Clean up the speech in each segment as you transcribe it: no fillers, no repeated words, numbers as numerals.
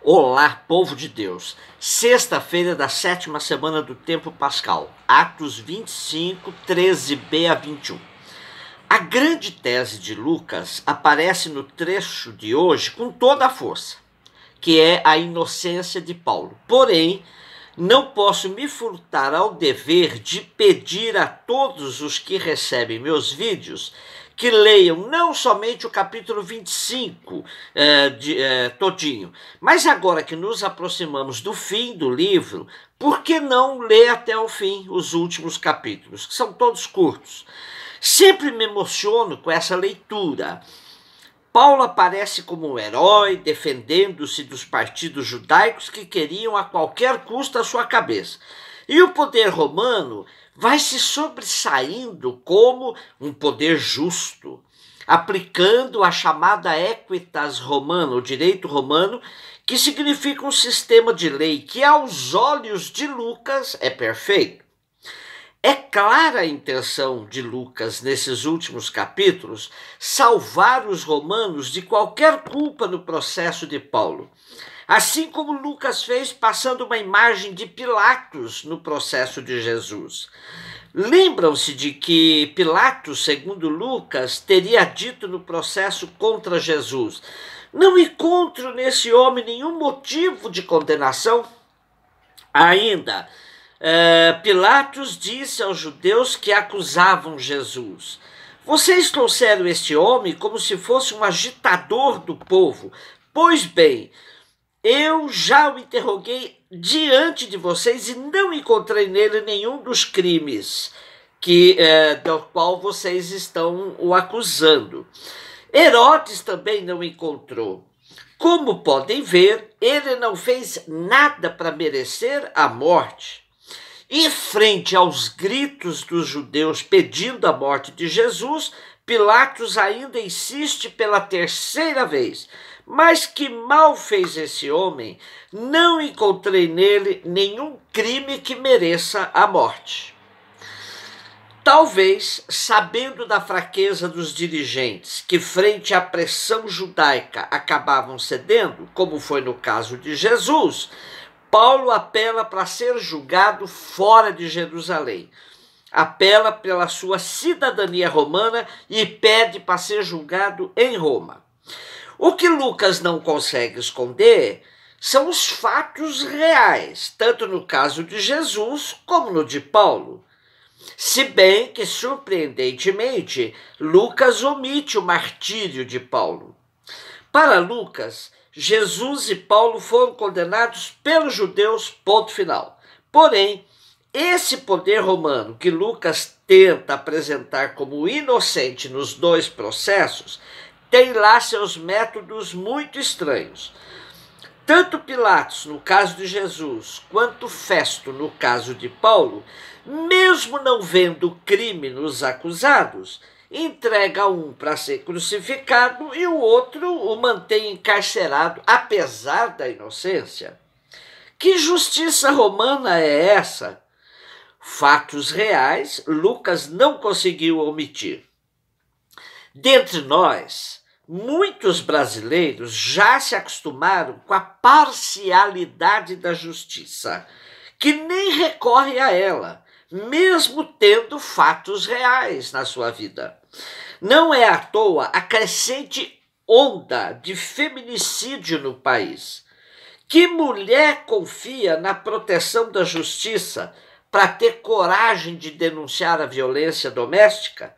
Olá, povo de Deus! Sexta-feira da sétima semana do tempo pascal, Atos 25, 13b a 21. A grande tese de Lucas aparece no trecho de hoje com toda a força, que é a inocência de Paulo. Porém, não posso me furtar ao dever de pedir a todos os que recebem meus vídeos que leiam não somente o capítulo 25 todinho, mas agora que nos aproximamos do fim do livro, por que não ler até o fim os últimos capítulos, que são todos curtos? Sempre me emociono com essa leitura. Paulo aparece como um herói, defendendo-se dos partidos judaicos que queriam a qualquer custo a sua cabeça. E o poder romano vai se sobressaindo como um poder justo, aplicando a chamada equitas romana, o direito romano, que significa um sistema de lei que, aos olhos de Lucas, é perfeito. É clara a intenção de Lucas, nesses últimos capítulos, salvar os romanos de qualquer culpa no processo de Paulo. Assim como Lucas fez, passando uma imagem de Pilatos no processo de Jesus. Lembram-se de que Pilatos, segundo Lucas, teria dito no processo contra Jesus: não encontro nesse homem nenhum motivo de condenação. Ainda, Pilatos disse aos judeus que acusavam Jesus: vocês trouxeram este homem como se fosse um agitador do povo. Pois bem, eu já o interroguei diante de vocês e não encontrei nele nenhum dos crimes do qual vocês estão o acusando. Herodes também não encontrou. Como podem ver, ele não fez nada para merecer a morte. E frente aos gritos dos judeus pedindo a morte de Jesus, Pilatos ainda insiste pela terceira vez: mas que mal fez esse homem? Não encontrei nele nenhum crime que mereça a morte. Talvez, sabendo da fraqueza dos dirigentes, que frente à pressão judaica acabavam cedendo, como foi no caso de Jesus, Paulo apela para ser julgado fora de Jerusalém. Apela pela sua cidadania romana e pede para ser julgado em Roma. O que Lucas não consegue esconder são os fatos reais, tanto no caso de Jesus como no de Paulo. Se bem que, surpreendentemente, Lucas omite o martírio de Paulo. Para Lucas, Jesus e Paulo foram condenados pelos judeus, ponto final. Porém, esse poder romano que Lucas tenta apresentar como inocente nos dois processos tem lá seus métodos muito estranhos. Tanto Pilatos, no caso de Jesus, quanto Festo, no caso de Paulo, mesmo não vendo crime nos acusados, entrega um para ser crucificado e o outro o mantém encarcerado, apesar da inocência. Que justiça romana é essa? Fatos reais, Lucas não conseguiu omitir. Dentre nós, muitos brasileiros já se acostumaram com a parcialidade da justiça, que nem recorre a ela, mesmo tendo fatos reais na sua vida. Não é à toa a crescente onda de feminicídio no país. Que mulher confia na proteção da justiça para ter coragem de denunciar a violência doméstica?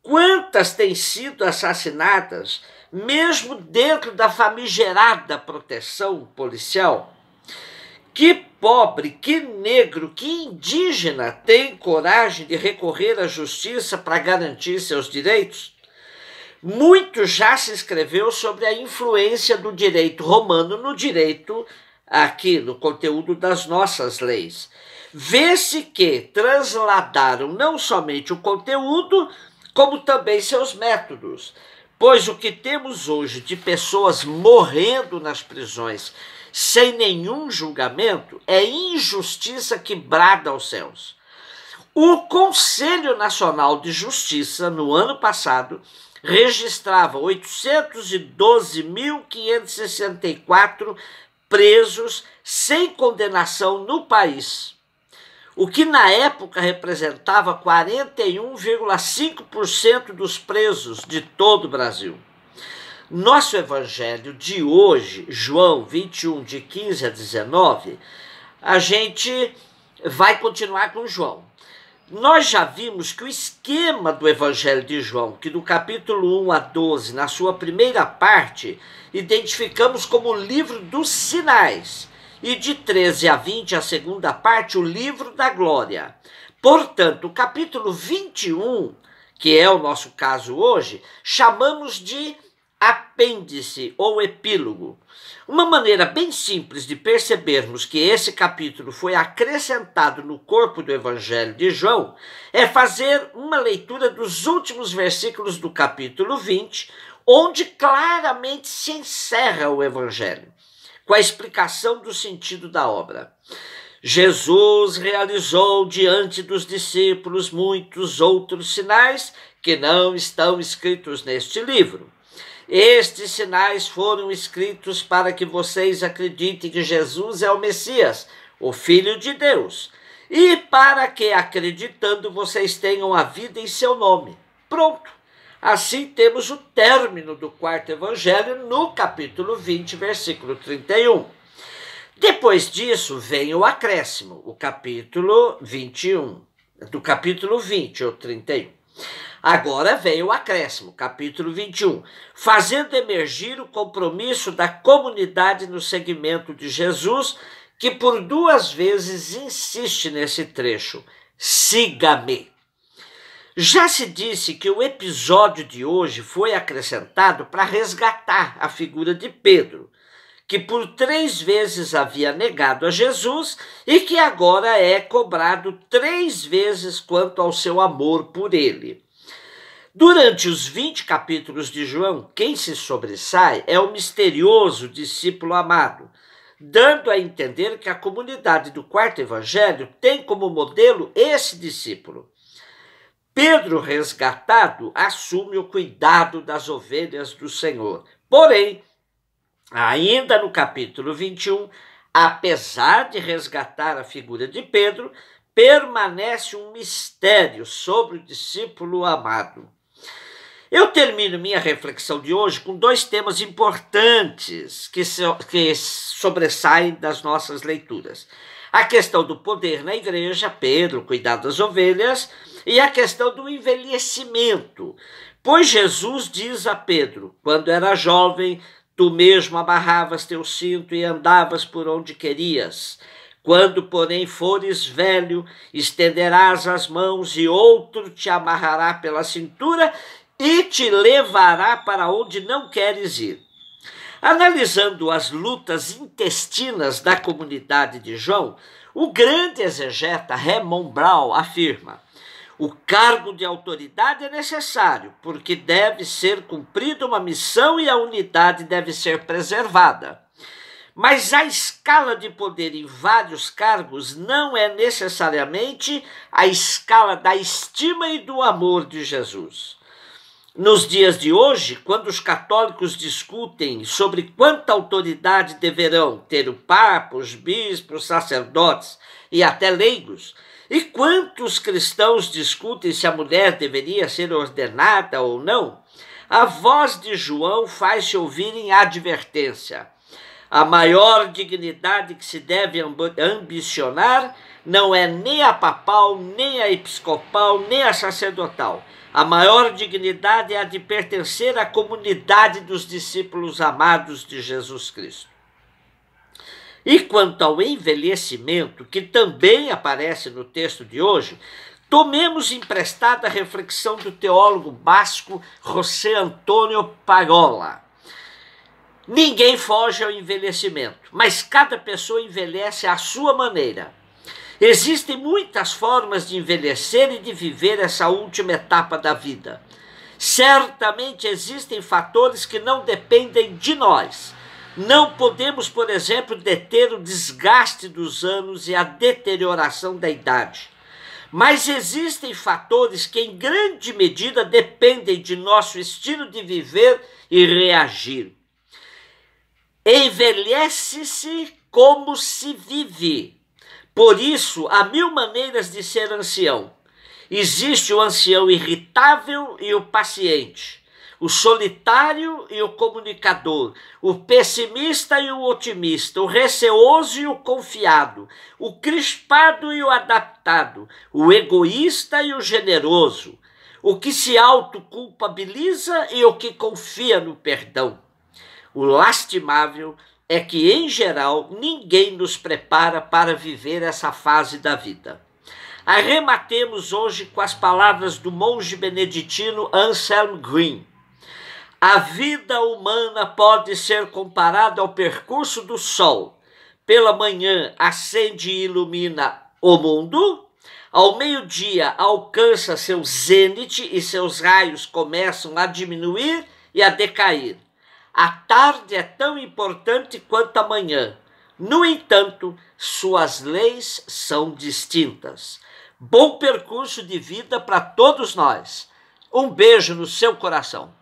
Quantas têm sido assassinadas, mesmo dentro da famigerada proteção policial? Que pobre, que negro, que indígena tem coragem de recorrer à justiça para garantir seus direitos? Muito já se escreveu sobre a influência do direito romano no direito aqui, no conteúdo das nossas leis. Vê-se que transladaram não somente o conteúdo, como também seus métodos, pois o que temos hoje de pessoas morrendo nas prisões sem nenhum julgamento é injustiça que brada aos céus. O Conselho Nacional de Justiça, no ano passado, registrava 812.564 presos sem condenação no país, o que na época representava 41,5% dos presos de todo o Brasil. Nosso evangelho de hoje, João 21, de 15 a 19, a gente vai continuar com João. Nós já vimos que o esquema do evangelho de João, que do capítulo 1 a 12, na sua primeira parte, identificamos como o livro dos sinais, e de 13 a 20, a segunda parte, o livro da glória. Portanto, o capítulo 21, que é o nosso caso hoje, chamamos de apêndice ou epílogo. Uma maneira bem simples de percebermos que esse capítulo foi acrescentado no corpo do Evangelho de João é fazer uma leitura dos últimos versículos do capítulo 20, onde claramente se encerra o Evangelho, com a explicação do sentido da obra. Jesus realizou diante dos discípulos muitos outros sinais que não estão escritos neste livro. Estes sinais foram escritos para que vocês acreditem que Jesus é o Messias, o Filho de Deus, e para que, acreditando, vocês tenham a vida em seu nome. Pronto. Assim temos o término do quarto evangelho no capítulo 20, versículo 31. Depois disso vem o acréscimo, o capítulo 21, do capítulo 20 ou 31. Agora vem o acréscimo, capítulo 21, fazendo emergir o compromisso da comunidade no seguimento de Jesus, que por 2 vezes insiste nesse trecho: siga-me. Já se disse que o episódio de hoje foi acrescentado para resgatar a figura de Pedro, que por 3 vezes havia negado a Jesus e que agora é cobrado 3 vezes quanto ao seu amor por ele. Durante os 20 capítulos de João, quem se sobressai é o misterioso discípulo amado, dando a entender que a comunidade do quarto evangelho tem como modelo esse discípulo. Pedro, resgatado, assume o cuidado das ovelhas do Senhor. Porém, ainda no capítulo 21, apesar de resgatar a figura de Pedro, permanece um mistério sobre o discípulo amado. Eu termino minha reflexão de hoje com 2 temas importantes que sobressaem das nossas leituras. A questão do poder na igreja, Pedro, cuidar das ovelhas, e a questão do envelhecimento. Pois Jesus diz a Pedro: quando era jovem, tu mesmo amarravas teu cinto e andavas por onde querias. Quando, porém, fores velho, estenderás as mãos e outro te amarrará pela cintura e te levará para onde não queres ir. Analisando as lutas intestinas da comunidade de João, o grande exegeta Raymond Brown afirma: o cargo de autoridade é necessário, porque deve ser cumprida uma missão e a unidade deve ser preservada. Mas a escala de poder em vários cargos não é necessariamente a escala da estima e do amor de Jesus. Nos dias de hoje, quando os católicos discutem sobre quanta autoridade deverão ter o Papa, os bispos, sacerdotes e até leigos, e quantos cristãos discutem se a mulher deveria ser ordenada ou não, a voz de João faz-se ouvir em advertência. A maior dignidade que se deve ambicionar não é nem a papal, nem a episcopal, nem a sacerdotal. A maior dignidade é a de pertencer à comunidade dos discípulos amados de Jesus Cristo. E quanto ao envelhecimento, que também aparece no texto de hoje, tomemos emprestada a reflexão do teólogo basco José Antônio Pagola. Ninguém foge ao envelhecimento, mas cada pessoa envelhece à sua maneira. Existem muitas formas de envelhecer e de viver essa última etapa da vida. Certamente existem fatores que não dependem de nós. Não podemos, por exemplo, deter o desgaste dos anos e a deterioração da idade. Mas existem fatores que, em grande medida, dependem de nosso estilo de viver e reagir. Envelhece-se como se vive. Por isso, há 1000 maneiras de ser ancião. Existe o ancião irritável e o paciente, o solitário e o comunicador, o pessimista e o otimista, o receoso e o confiado, o crispado e o adaptado, o egoísta e o generoso, o que se autoculpabiliza e o que confia no perdão. O lastimável é que, em geral, ninguém nos prepara para viver essa fase da vida. Arrematemos hoje com as palavras do monge beneditino Anselm Green. A vida humana pode ser comparada ao percurso do sol. Pela manhã acende e ilumina o mundo, ao meio-dia alcança seu zênite e seus raios começam a diminuir e a decair. A tarde é tão importante quanto a manhã. No entanto, suas leis são distintas. Bom percurso de vida para todos nós. Um beijo no seu coração.